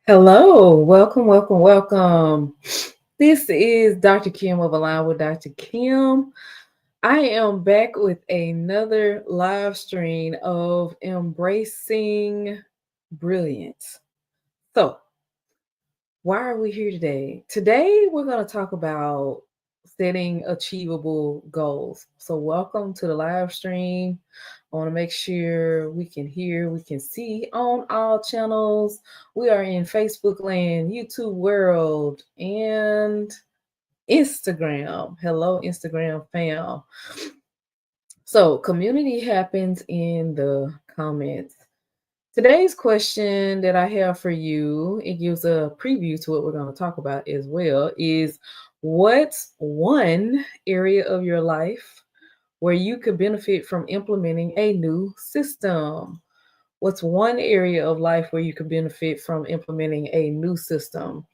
Hello, welcome. This is Dr. Kim of Align with Dr. Kim. I am back with another live stream of embracing brilliance. So, why are we here today? Today, we're going to talk about setting achievable goals. So, welcome to the live stream. I want to make sure we can hear, we can see on all channels. We are in Facebook land, YouTube world, and Instagram. Hello, Instagram fam. So, community happens in the comments. Today's question that I have for you, it gives a preview to what we're going to talk about as well, is what's one area of your life where you could benefit from implementing a new system? What's one area of life where you could benefit from implementing a new system?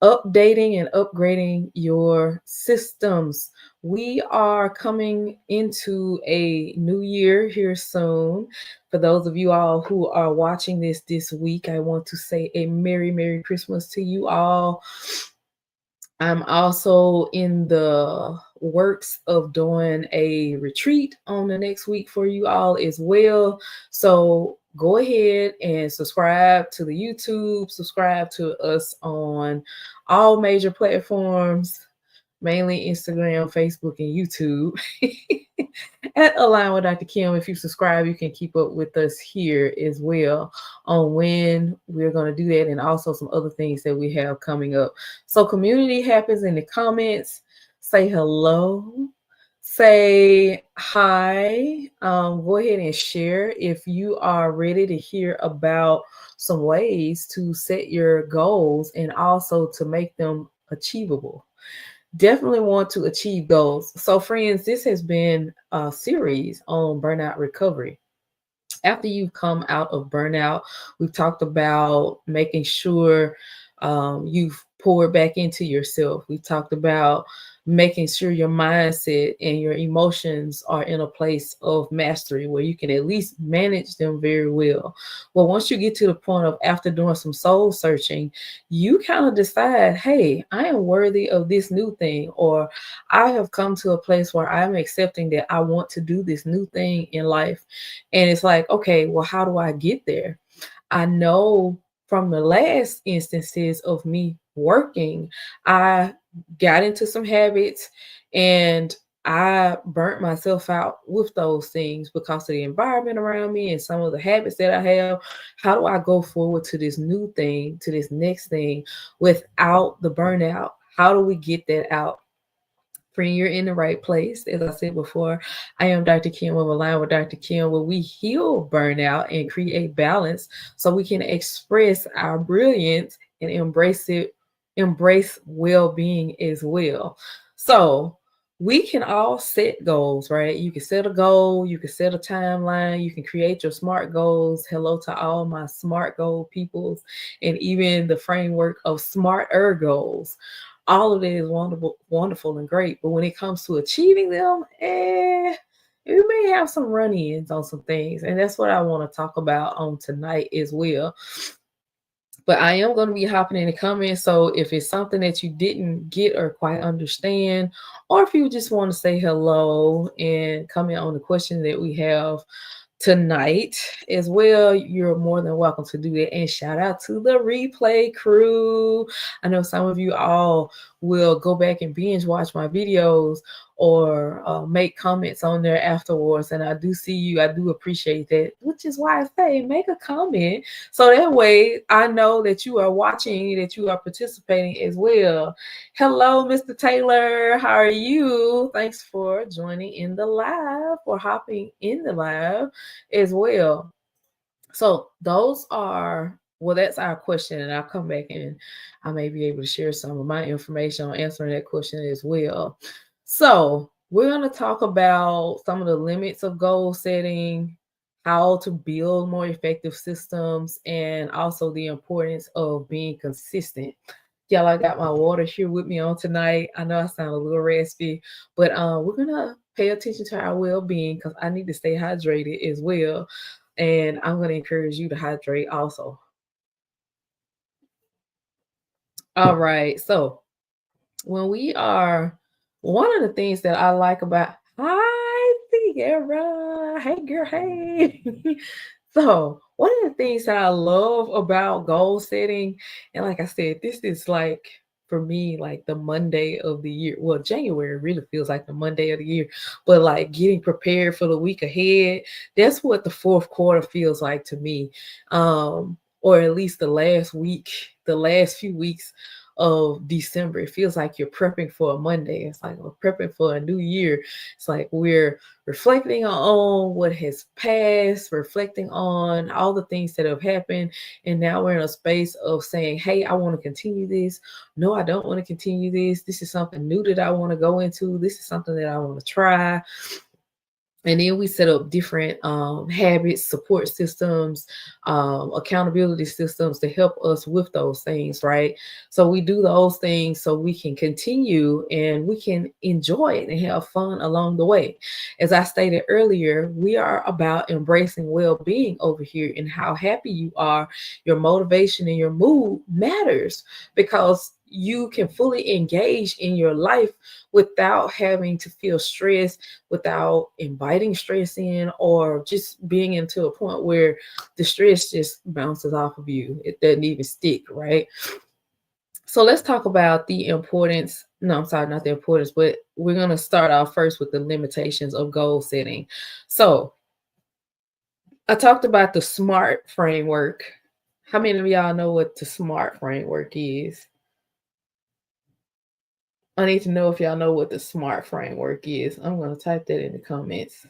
Updating and upgrading your systems. We are coming into a new year here soon. For those of you all who are watching this week, I want to say a Merry Christmas to you all. I'm also in the works of doing a retreat on the next week for you all as well. So go ahead and subscribe to the YouTube, subscribe to us on all major platforms, mainly Instagram, Facebook, and YouTube. At Align with Dr. Kim, if you subscribe, you can keep up with us here as well on when we're going to do that and also some other things that we have coming up. So, community happens in the comments. Say hello, say hi. Go ahead and share if you are ready to hear about some ways to set your goals and also to make them achievable. Definitely want to achieve goals. So, friends, this has been a series on burnout recovery. After you've come out of burnout, we've talked about making sure you've poured back into yourself. We talked about making sure your mindset and your emotions are in a place of mastery where you can at least manage them very well. Well, once you get to the point of after doing some soul searching, you kind of decide, hey, I am worthy of this new thing, or I have come to a place where I'm accepting that I want to do this new thing in life. And it's like, okay, well, how do I get there? I know from the last instances of me working, I got into some habits and I burnt myself out with those things because of the environment around me and some of the habits that I have. How do I go forward to this new thing, to this next thing without the burnout? How do we get that out? Friend, you're in the right place. As I said before, I am Dr. Kim of Align with Dr. Kim, where we heal burnout and create balance so we can express our brilliance and embrace well-being as well. So we can all set goals, right? You can set a goal, you can set a timeline, you can create your SMART goals. Hello to all my SMART goal peoples, and even the framework of smarter goals. All of it is wonderful and great. But when it comes to achieving them, you may have some run-ins on some things. And that's what I want to talk about on tonight as well. But I am going to be hopping in the comments. So if it's something that you didn't get or quite understand, or if you just want to say hello and comment on the question that we have tonight as well, you're more than welcome to do that. And shout out to the replay crew. I know some of you all will go back and binge watch my videos or make comments on there afterwards, and I do see you. I do appreciate that, which is why I say make a comment so that way I know that you are watching, that you are participating as well. Hello, Mr. Taylor, how are you? Thanks for joining in the live or hopping in the live as well. So those are, well, that's our question, and I'll come back and I may be able to share some of my information on answering that question as well. So we're going to talk about some of the limits of goal setting, how to build more effective systems, and also the importance of being consistent. Y'all, I got my water here with me on tonight. I know I sound a little raspy, but we're gonna pay attention to our well-being because I need to stay hydrated as well. And I'm gonna encourage you to hydrate also. All right. So when we are, one of the things that I like about, hi, Sierra. Hey, girl. Hey. So, one of the things that I love about goal setting, and like I said, this is like for me, like the Monday of the year. Well, January really feels like the Monday of the year, but like getting prepared for the week ahead, that's what the fourth quarter feels like to me. Or at least the last week, the last few weeks of December. It feels like you're prepping for a Monday. It's like we're prepping for a new year. It's like we're reflecting on what has passed, reflecting on all the things that have happened. And now we're in a space of saying, hey, I want to continue this. No, I don't want to continue this. This is something new that I want to go into. This is something that I want to try. And then we set up different habits, support systems, accountability systems to help us with those things, right? So we do those things so we can continue and we can enjoy it and have fun along the way. As I stated earlier, we are about embracing well-being over here, and how happy you are, your motivation and your mood matters, because you can fully engage in your life without having to feel stressed, without inviting stress in, or just being into a point where the stress just bounces off of you. It doesn't even stick, right? So let's talk about the importance. No, I'm sorry, not the importance, but we're going to start off first with the limitations of goal setting. So I talked about the SMART framework. How many of y'all know what the SMART framework is? I need to know if y'all know what the SMART framework is. I'm going to type that in the comments.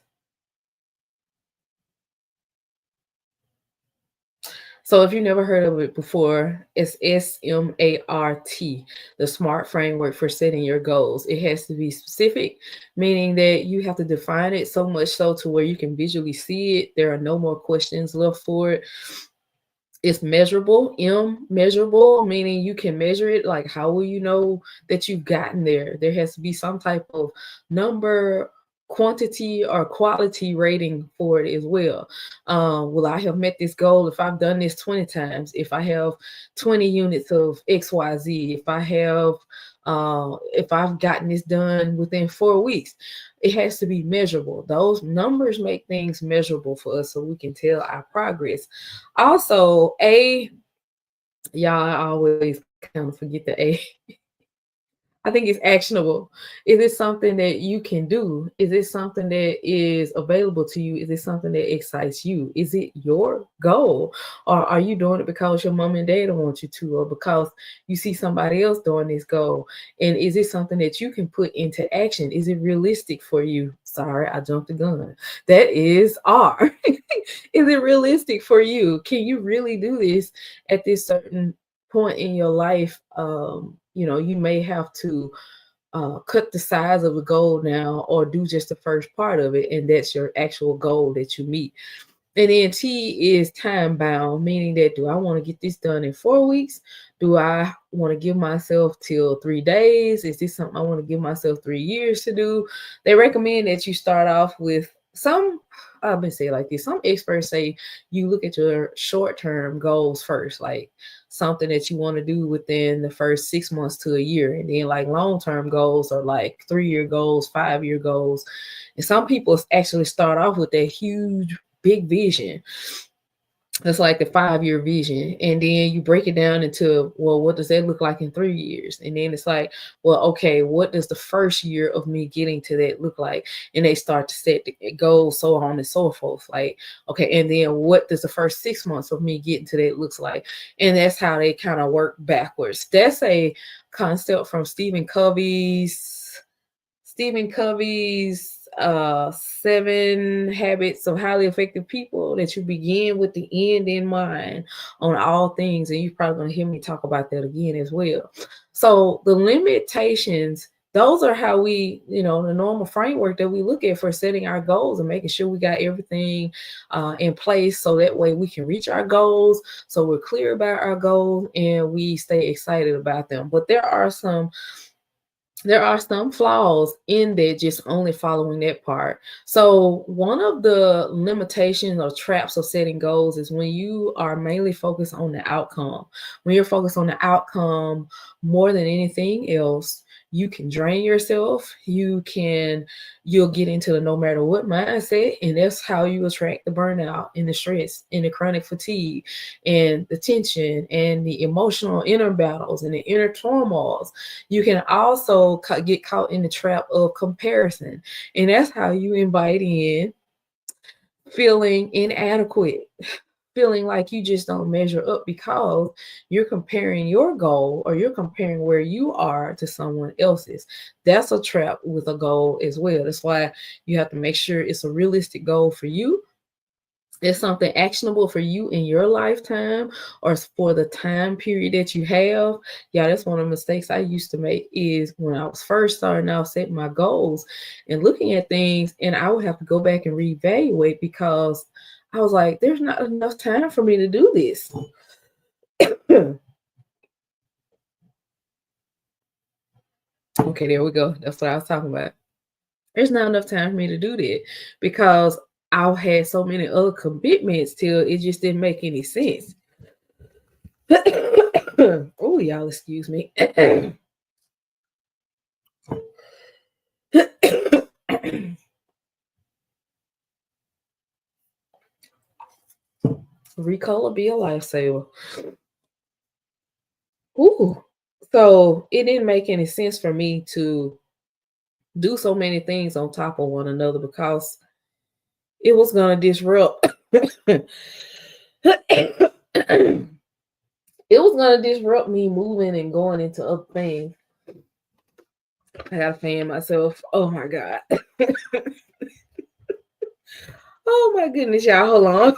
So if you never heard of it before, it's SMART, the SMART framework for setting your goals. It has to be specific, meaning that you have to define it so much so to where you can visually see it. There are no more questions left for it. It's measurable. Measurable, meaning you can measure it. Like, how will you know that you've gotten there? There has to be some type of number, quantity, or quality rating for it as well. Will I have met this goal if I've done this 20 times? If I have 20 units of XYZ? If I've gotten this done within 4 weeks? It has to be measurable. Those numbers make things measurable for us so we can tell our progress. Also, y'all, I always kind of forget the A. I think it's actionable. Is it something that you can do? Is it something that is available to you? Is it something that excites you? Is it your goal? Or are you doing it because your mom and dad want you to, or because you see somebody else doing this goal? And is it something that you can put into action? Is it realistic for you? Sorry, I jumped the gun. That is R. Is it realistic for you? Can you really do this at this certain point in your life? You may have to cut the size of the goal now, or do just the first part of it, and that's your actual goal that you meet. And then T is time bound, meaning that, do I want to get this done in 4 weeks? Do I want to give myself till 3 days? Is this something I want to give myself 3 years to do? They recommend that you start off with some, I've been saying like this, some experts say you look at your short-term goals first, like something that you want to do within the first 6 months to a year. And then like long-term goals are like 3-year goals, 5-year goals. And some people actually start off with that huge big vision. That's like the 5-year vision. And then you break it down into, well, what does that look like in 3 years? And then it's like, well, okay, what does the first year of me getting to that look like? And they start to set the goals, so on and so forth. Like, okay, and then what does the first 6 months of me getting to that looks like? And that's how they kind of work backwards. That's a concept from Stephen Covey's 7 Habits of Highly Effective People, that you begin with the end in mind on all things. And you're probably going to hear me talk about that again as well. So the limitations, those are how we, the normal framework that we look at for setting our goals and making sure we got everything in place, so that way we can reach our goals, so we're clear about our goals and we stay excited about them. But there are some there are some flaws in that, just only following that part. So one of the limitations or traps of setting goals is when you are mainly focused on the outcome. When you're focused on the outcome more than anything else, you can drain yourself. You'll get into the no matter what mindset, and that's how you attract the burnout and the stress and the chronic fatigue and the tension and the emotional inner battles and the inner turmoils. You can also get caught in the trap of comparison. And that's how you invite in feeling inadequate, feeling like you just don't measure up because you're comparing your goal or you're comparing where you are to someone else's. That's a trap with a goal as well. That's why you have to make sure it's a realistic goal for you. It's something actionable for you in your lifetime or for the time period that you have. Yeah, that's one of the mistakes I used to make is when I was first starting out setting my goals and looking at things, and I would have to go back and reevaluate because I was like, there's not enough time for me to do this. Okay, there we go. That's what I was talking about. There's not enough time for me to do that because I had so many other commitments till it just didn't make any sense. Oh, y'all, excuse me. Ricola be a lifesaver. Ooh. So it didn't make any sense for me to do so many things on top of one another because it was gonna disrupt. It was gonna disrupt me moving and going into other things. I gotta fan myself. Oh my god. Oh my goodness, y'all. Hold on.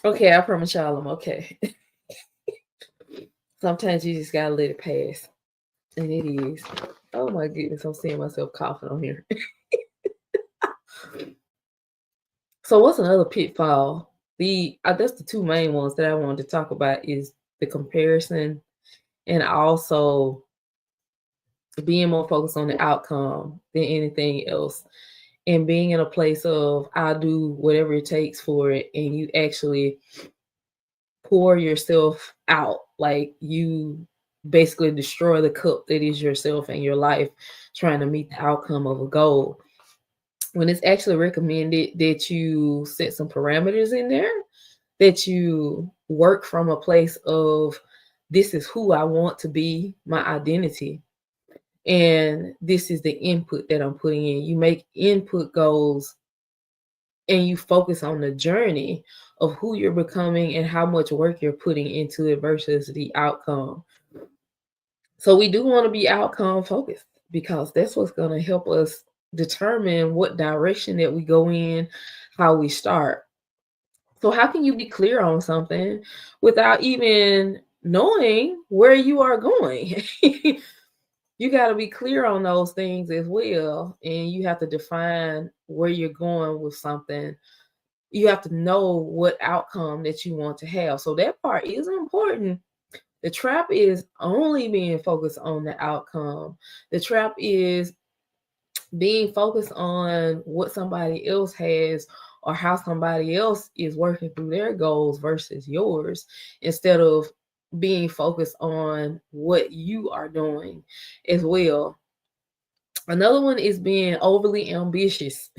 Okay, I promise y'all I'm okay. Sometimes you just gotta let it pass. And it is. Oh my goodness, I'm seeing myself coughing on here. So what's another pitfall? I guess the two main ones that I wanted to talk about is the comparison and also being more focused on the outcome than anything else. And being in a place of I'll do whatever it takes for it, and you actually pour yourself out. Like you basically destroy the cup that is yourself and your life trying to meet the outcome of a goal. When it's actually recommended that you set some parameters in there, that you work from a place of this is who I want to be, my identity, and this is the input that I'm putting in. You make input goals and you focus on the journey of who you're becoming and how much work you're putting into it versus the outcome. So we do want to be outcome focused because that's what's going to help us determine what direction that we go in, how we start. So how can you be clear on something without even knowing where you are going? You got to be clear on those things as well, and you have to define where you're going with something. You have to know what outcome that you want to have. So that part is important. The trap is only being focused on the outcome. The trap is being focused on what somebody else has or how somebody else is working through their goals versus yours, instead of being focused on what you are doing as well. Another one is being overly ambitious.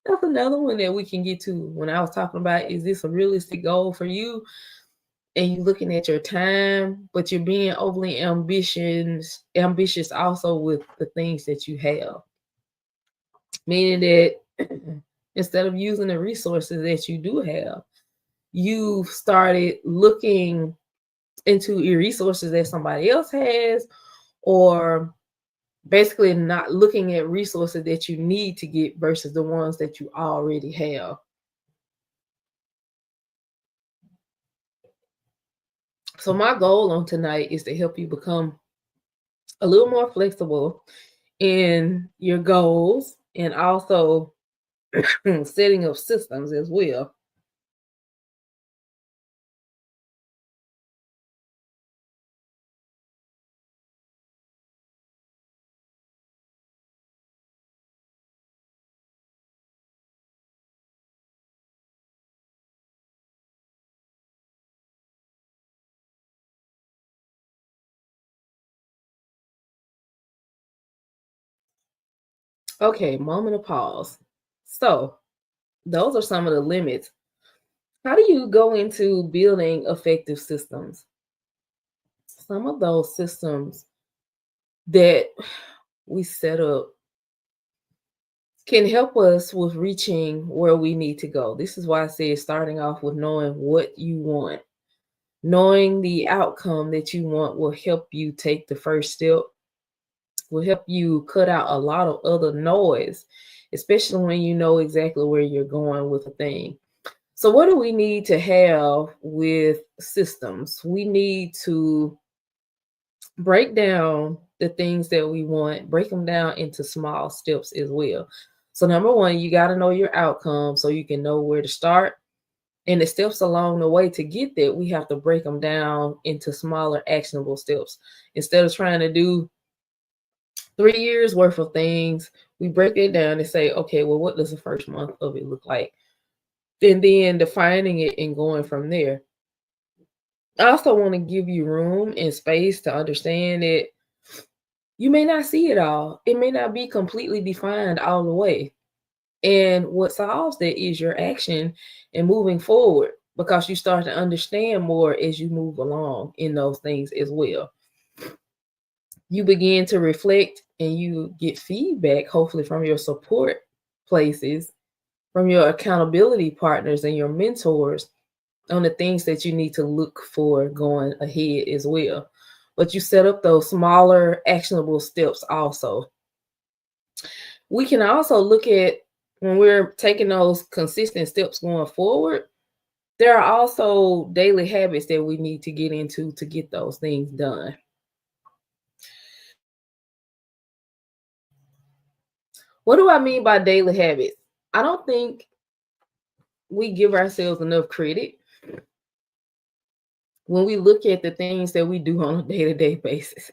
That's another one that we can get to when I was talking about, is this a realistic goal for you? And you're looking at your time, but you're being overly ambitious also with the things that you have. Meaning that instead of using the resources that you do have, you've started looking into your resources that somebody else has, or basically not looking at resources that you need to get versus the ones that you already have. So my goal on tonight is to help you become a little more flexible in your goals and also setting up systems as well. Okay, moment of pause. So, those are some of the limits. How do you go into building effective systems? Some of those systems that we set up can help us with reaching where we need to go. This is why I said starting off with knowing what you want. Knowing the outcome that you want will help you take the first step, will help you cut out a lot of other noise, especially when you know exactly where you're going with a thing. So, what do we need to have with systems? We need to break down the things that we want, break them down into small steps as well. So, number one, you got to know your outcome so you can know where to start. And the steps along the way to get there, we have to break them down into smaller, actionable steps. Instead of trying to do 3 years worth of things, we break it down and say, okay, well, what does the first month of it look like? And then defining it and going from there. I also want to give you room and space to understand that you may not see it all. It may not be completely defined all the way. And what solves that is your action and moving forward because you start to understand more as you move along in those things as well. You begin to reflect and you get feedback, hopefully, from your support places, from your accountability partners and your mentors on the things that you need to look for going ahead as well. But you set up those smaller, actionable steps also. We can also look at when we're taking those consistent steps going forward, there are also daily habits that we need to get into to get those things done. What do I mean by daily habits? I don't think we give ourselves enough credit when we look at the things that we do on a day-to-day basis.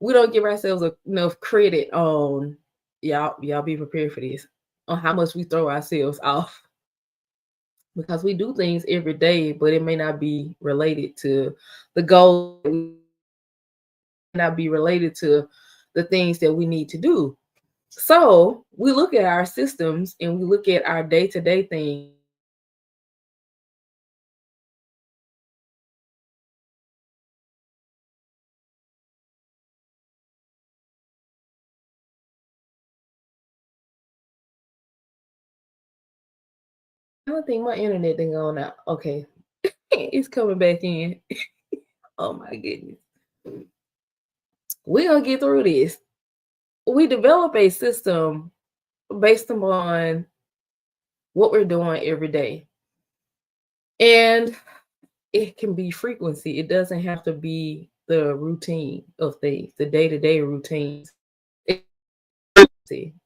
We don't give ourselves enough credit on y'all be prepared for this, on how much we throw ourselves off because we do things every day, but it may not be related to the goal, not be related to the things that we need to do. So we look at our systems and we look at our day-to-day things. I don't think my internet didn't go out. Okay, it's coming back in. Oh my goodness. We're gonna get through this. We develop a system based upon what we're doing every day. And it can be frequency. It doesn't have to be the routine of things, the day-to-day routines.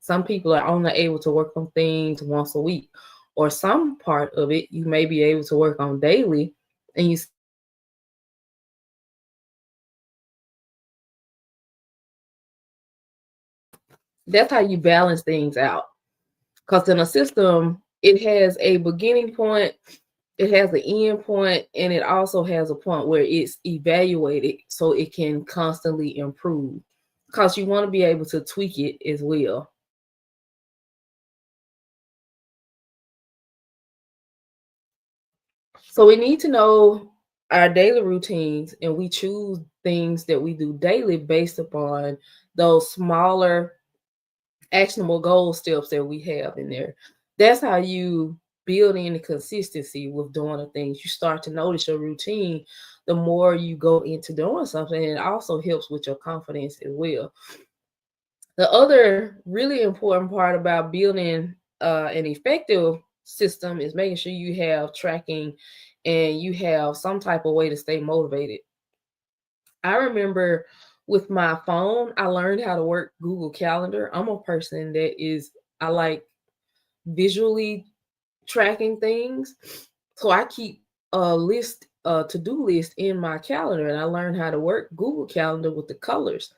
Some people are only able to work on things once a week, or some part of it you may be able to work on daily, and that's how you balance things out. Because in a system, it has a beginning point, it has an end point, and it also has a point where it's evaluated so it can constantly improve. Because you want to be able to tweak it as well. So we need to know our daily routines and we choose things that we do daily based upon those smaller actionable goal steps that we have in there. That's how you build in the consistency with doing the things. You start to notice your routine the more you go into doing something, and it also helps with your confidence as well. The other really important part about building an effective system is making sure you have tracking and you have some type of way to stay motivated. I remember with my phone, I learned how to work Google Calendar. I'm a person that I like visually tracking things. So I keep a to-do list in my calendar, and I learned how to work Google Calendar with the colors.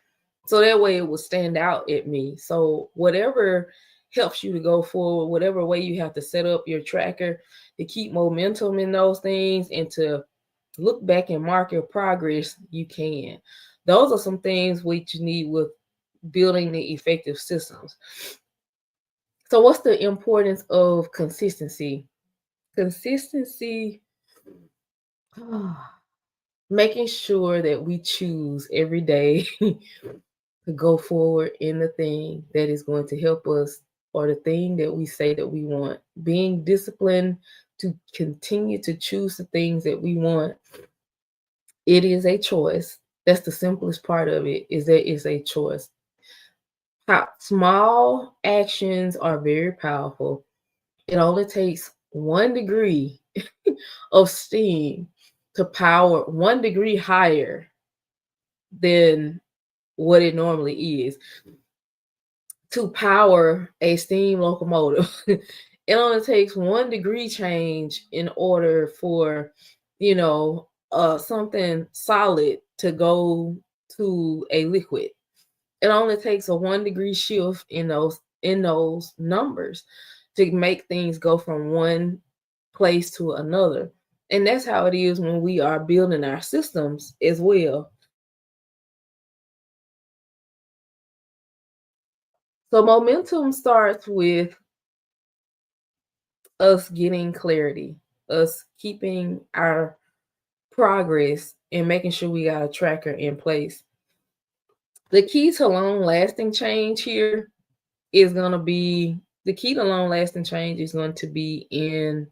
So that way it will stand out at me. So whatever helps you to go forward, whatever way you have to set up your tracker to keep momentum in those things and to look back and mark your progress, you can. Those are some things which you need with building the effective systems. So what's the importance of consistency? Consistency, making sure that we choose every day to go forward in the thing that is going to help us, or the thing that we say that we want. Being disciplined to continue to choose the things that we want. It is a choice. That's the simplest part of it, is that it's a choice. How small actions are very powerful. It only takes 1 degree of steam to power 1 degree higher than what it normally is to power a steam locomotive. It only takes 1 degree change in order for, something solid to go to a liquid. It only takes a 1 degree shift in those numbers to make things go from one place to another. And that's how it is when we are building our systems as well. So momentum starts with us getting clarity, us keeping our progress and making sure we got a tracker in place. The key to long lasting change here is going to be the key to long lasting change is going to be in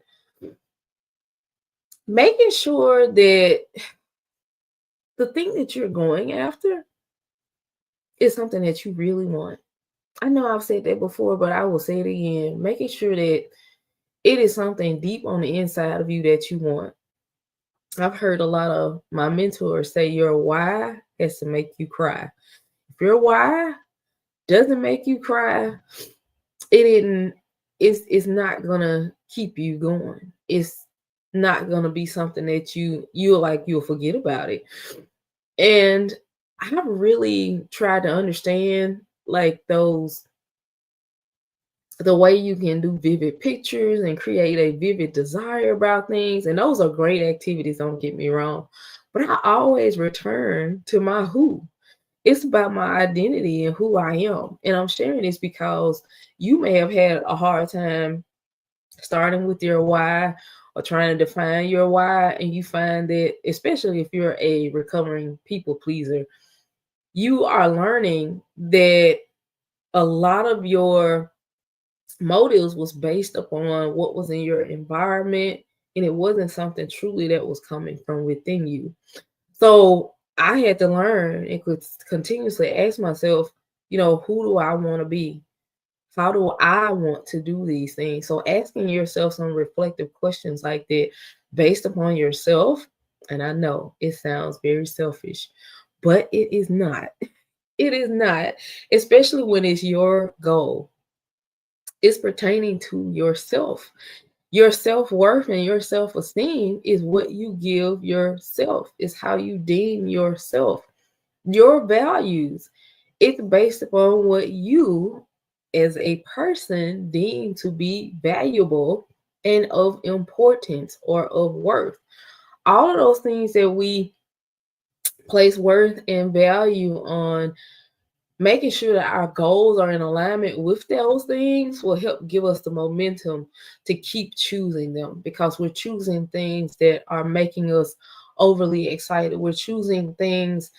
making sure that the thing that you're going after is something that you really want. I know I've said that before, but I will say it again. Making sure that it is something deep on the inside of you that you want. I've heard a lot of my mentors say your why has to make you cry. If your why doesn't make you cry, it isn't it's not gonna keep you going. It's not gonna be something that you'll forget about it. And I've really tried to understand like the way you can do vivid pictures and create a vivid desire about things. And those are great activities, don't get me wrong. But I always return to my who. It's about my identity and who I am. And I'm sharing this because you may have had a hard time starting with your why or trying to define your why. And you find that, especially if you're a recovering people pleaser, you are learning that a lot of your motives was based upon what was in your environment, and it wasn't something truly that was coming from within you. So I had to learn and could continuously ask myself, who do I want to be? How do I want to do these things? So asking yourself some reflective questions like that based upon yourself. And I know it sounds very selfish, but it is not. It is not, especially when it's your goal. It's pertaining to yourself. Your self-worth and your self-esteem is what you give yourself, is how you deem yourself. Your values, it's based upon what you as a person deem to be valuable and of importance or of worth. All of those things that we place worth and value on, making sure that our goals are in alignment with those things will help give us the momentum to keep choosing them, because we're choosing things that are making us overly excited. We're choosing things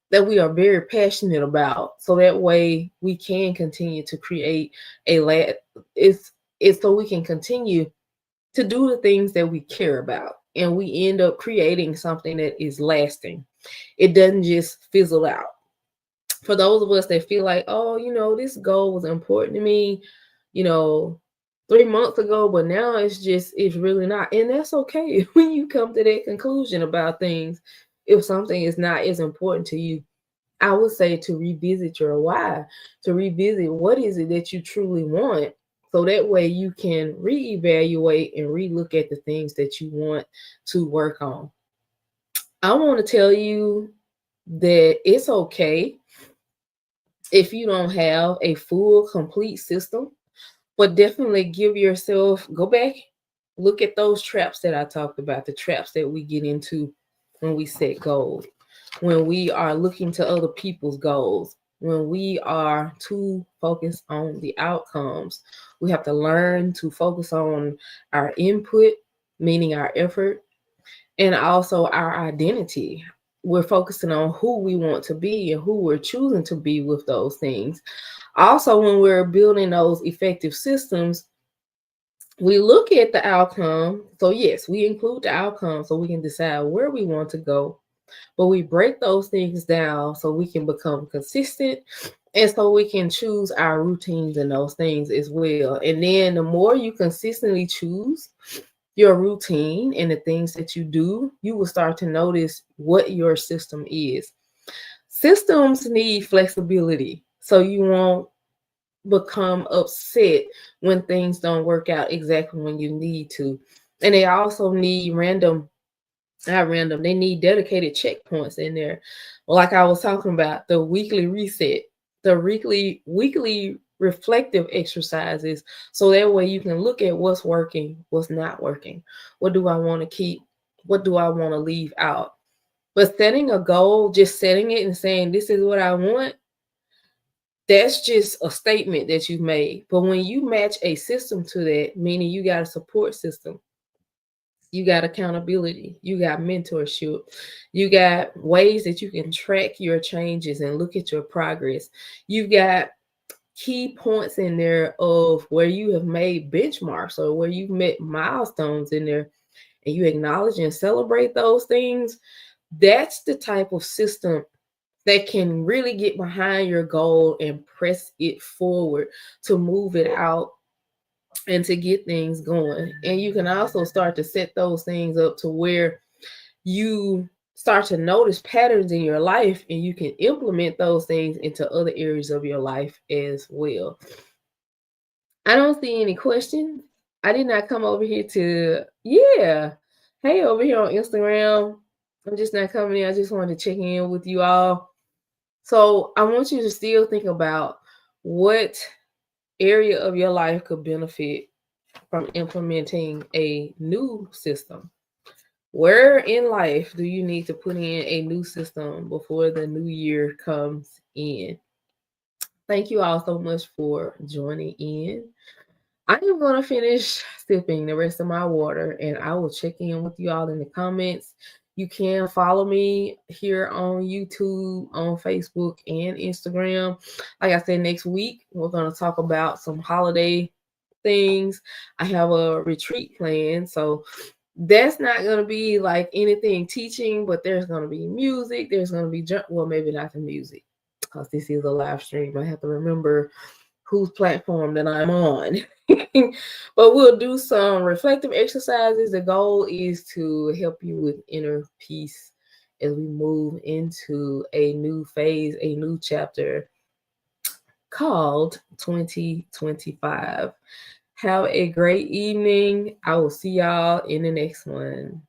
that we are very passionate about, so that way we can continue to create it's so we can continue to do the things that we care about, and we end up creating something that is lasting. It doesn't just fizzle out. For those of us that feel like, oh, this goal was important to me, you know, 3 months ago, but now it's really not. And that's okay when you come to that conclusion about things. If something is not as important to you, I would say to revisit your why, to revisit what is it that you truly want. So that way you can reevaluate and relook at the things that you want to work on. I want to tell you that it's okay if you don't have a full, complete system, but definitely give yourself, go back, look at those traps that I talked about, the traps that we get into when we set goals, when we are looking to other people's goals, when we are too focused on the outcomes. We have to learn to focus on our input, meaning our effort, and also our identity. We're focusing on who we want to be and who we're choosing to be with those things. Also, when we're building those effective systems, we look at the outcome. So, yes, we include the outcome so we can decide where we want to go, but we break those things down so we can become consistent and so we can choose our routines and those things as well. And then the more you consistently choose your routine and the things that you do, you will start to notice what your system is. Systems need flexibility so you won't become upset when things don't work out exactly when you need to. And they also need not random, they need dedicated checkpoints in there. Like I was talking about, the weekly reset, the weekly reflective exercises. So that way you can look at what's working, what's not working. What do I want to keep? What do I want to leave out? But setting a goal, just setting it and saying, this is what I want, that's just a statement that you've made. But when you match a system to that, meaning you got a support system, you got accountability, you got mentorship, you got ways that you can track your changes and look at your progress. You've got key points in there of where you have made benchmarks or where you've met milestones in there, and you acknowledge and celebrate those things. That's the type of system that can really get behind your goal and press it forward to move it out and to get things going. And you can also start to set those things up to where you start to notice patterns in your life and you can implement those things into other areas of your life as well. I don't see any questions. I did not come over here to, yeah. Hey, over here on Instagram. I'm just not coming in. I just wanted to check in with you all. So I want you to still think about what area of your life could benefit from implementing a new system. Where in life do you need to put in a new system before the new year comes in? Thank you all so much for joining in. I am going to finish sipping the rest of my water and I will check in with you all in the comments. You can follow me here on YouTube, on Facebook, and Instagram. Like I said, next week we're going to talk about some holiday things. I have a retreat plan, so that's not going to be like anything teaching, but there's going to be music. There's going to be, well, maybe not the music because this is a live stream. I have to remember whose platform that I'm on. But we'll do some reflective exercises. The goal is to help you with inner peace as we move into a new phase, a new chapter called 2025. Have a great evening. I will see y'all in the next one.